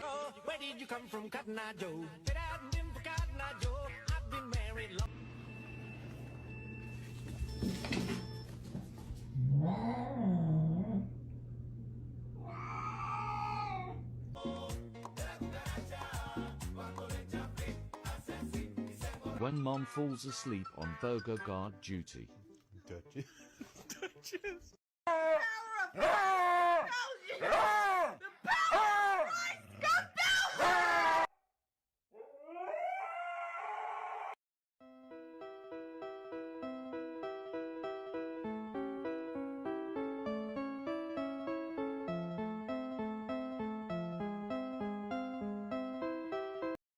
Oh, where did you come from, Cotton Eye Joe? Get out and in for Cotton Eye Joe. I've been married long. When mom falls asleep on burger guard duty. Duchess. Duchess. The power of the